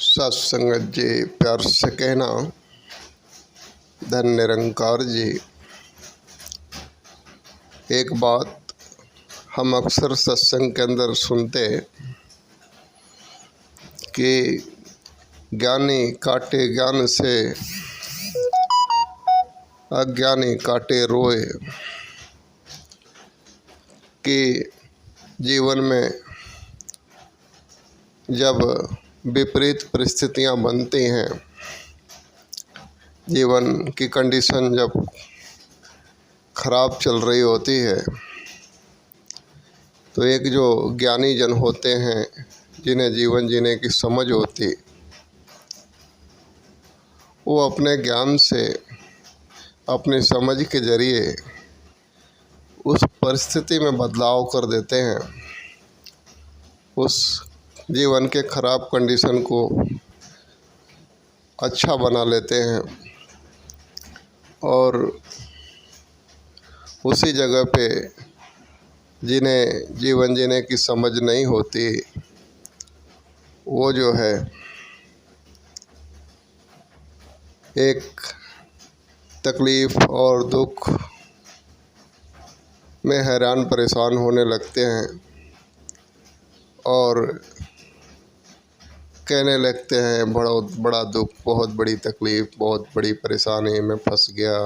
सत्संगत जी, प्यार से कहना धन निरंकार जी। एक बात हम अक्सर सत्संग के अंदर सुनते कि ज्ञानी काटे ज्ञान से अज्ञानी काटे रोए, कि जीवन में जब विपरीत परिस्थितियां बनती हैं, जीवन की कंडीशन जब खराब चल रही होती है, तो एक जो ज्ञानी जन होते हैं जिन्हें जीवन जीने की समझ होती, वो अपने ज्ञान से अपनी समझ के जरिए उस परिस्थिति में बदलाव कर देते हैं, उस जीवन के खराब कंडीशन को अच्छा बना लेते हैं और उसी जगह पे जिन्हें जीवन जीने की समझ नहीं होती, वो जो है एक तकलीफ़ और दुख में हैरान परेशान होने लगते हैं और कहने लगते हैं बहुत बड़ा दुख, बहुत बड़ी तकलीफ़, बहुत बड़ी परेशानी में फंस गया।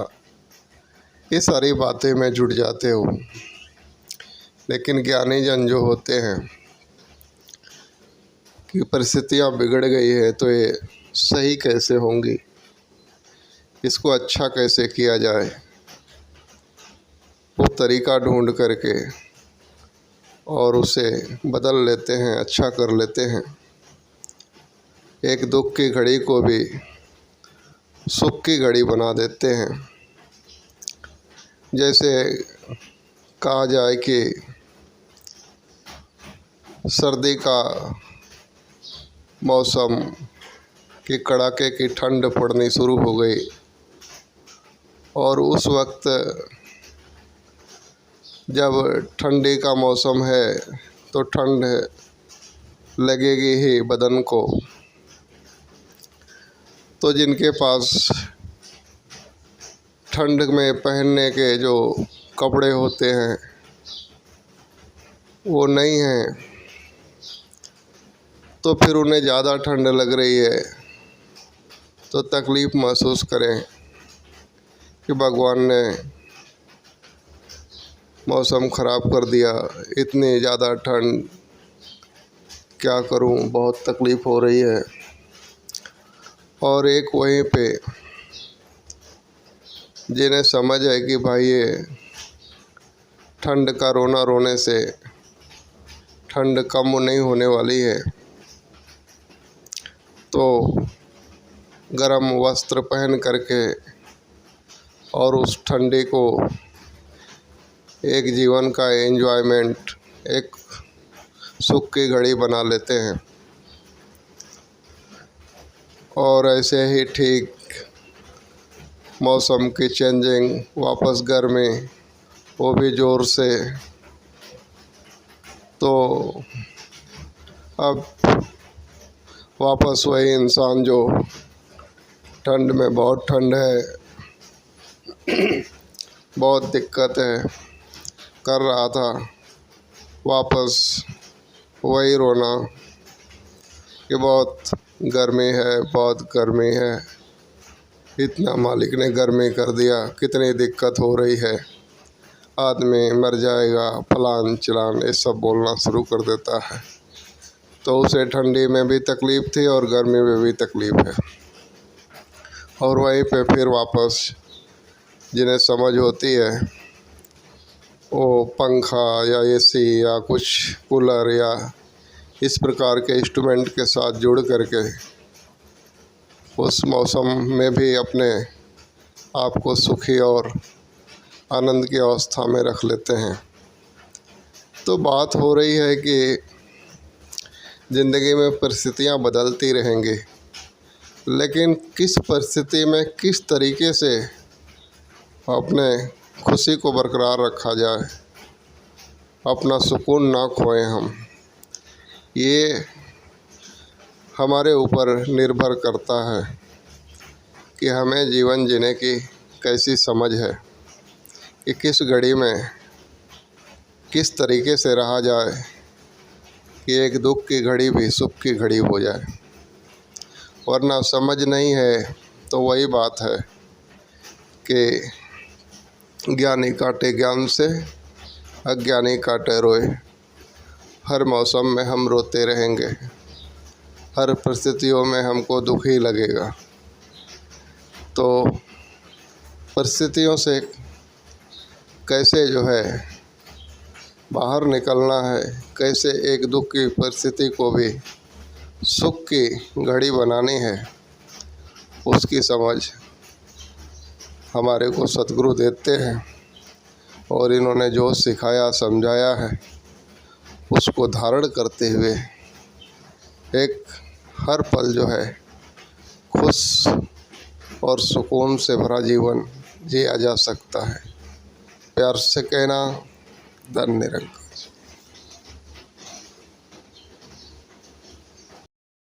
ये सारी बातें में जुड़ जाते हो। लेकिन ज्ञानी जन जो होते हैं कि परिस्थितियाँ बिगड़ गई है तो ये सही कैसे होंगी, इसको अच्छा कैसे किया जाए, वो तरीका ढूंढ करके और उसे बदल लेते हैं, अच्छा कर लेते हैं। एक दुख की घड़ी को भी सुख की घड़ी बना देते हैं। जैसे कहा जाए कि सर्दी का मौसम की कड़ाके की ठंड पड़नी शुरू हो गई और उस वक्त जब ठंडी का मौसम है तो ठंड लगेगी ही बदन को। तो जिनके पास ठंड में पहनने के जो कपड़े होते हैं वो नहीं हैं, तो फिर उन्हें ज़्यादा ठंड लग रही है तो तकलीफ़ महसूस करें कि भगवान ने मौसम ख़राब कर दिया, इतनी ज़्यादा ठंड, क्या करूं, बहुत तकलीफ़ हो रही है। और एक वहीं पे जिन्हें समझ है कि भाई ये ठंड का रोना रोने से ठंड कम नहीं होने वाली है, तो गरम वस्त्र पहन करके और उस ठंडी को एक जीवन का एंजॉयमेंट, एक सुख की घड़ी बना लेते हैं। और ऐसे ही ठीक मौसम की चेंजिंग, वापस गर्मी, वो भी ज़ोर से, तो अब वापस वही इंसान जो ठंड में बहुत ठंड है, बहुत दिक्कत है कर रहा था, वापस वही रोना कि बहुत गर्मी है, बहुत गर्मी है, इतना मालिक ने गर्मी कर दिया, कितनी दिक्कत हो रही है, आदमी मर जाएगा, फलान चिलान, ये सब बोलना शुरू कर देता है। तो उसे ठंडी में भी तकलीफ़ थी और गर्मी में भी तकलीफ़ है। और वहीं पे फिर वापस जिन्हें समझ होती है वो पंखा या एसी या कुछ कूलर या इस प्रकार के इंस्ट्रूमेंट के साथ जुड़ करके उस मौसम में भी अपने आप को सुखी और आनंद की अवस्था में रख लेते हैं। तो बात हो रही है कि ज़िंदगी में परिस्थितियां बदलती रहेंगी, लेकिन किस परिस्थिति में किस तरीके से अपने खुशी को बरकरार रखा जाए, अपना सुकून ना खोएं हम, ये हमारे ऊपर निर्भर करता है कि हमें जीवन जीने की कैसी समझ है, कि किस घड़ी में किस तरीके से रहा जाए कि एक दुख की घड़ी भी सुख की घड़ी हो जाए। वरना समझ नहीं है तो वही बात है कि ज्ञानी काटे ज्ञान से, अज्ञानी काटे रोए। हर मौसम में हम रोते रहेंगे, हर परिस्थितियों में हमको दुख ही लगेगा। तो परिस्थितियों से कैसे जो है बाहर निकलना है, कैसे एक दुख की परिस्थिति को भी सुख की घड़ी बनानी है, उसकी समझ हमारे को सतगुरु देते हैं। और इन्होंने जो सिखाया समझाया है उसको धारण करते हुए एक हर पल जो है खुश और सुकून से भरा जीवन जिया जा सकता है। प्यार से कहना, धन्य निरंकार।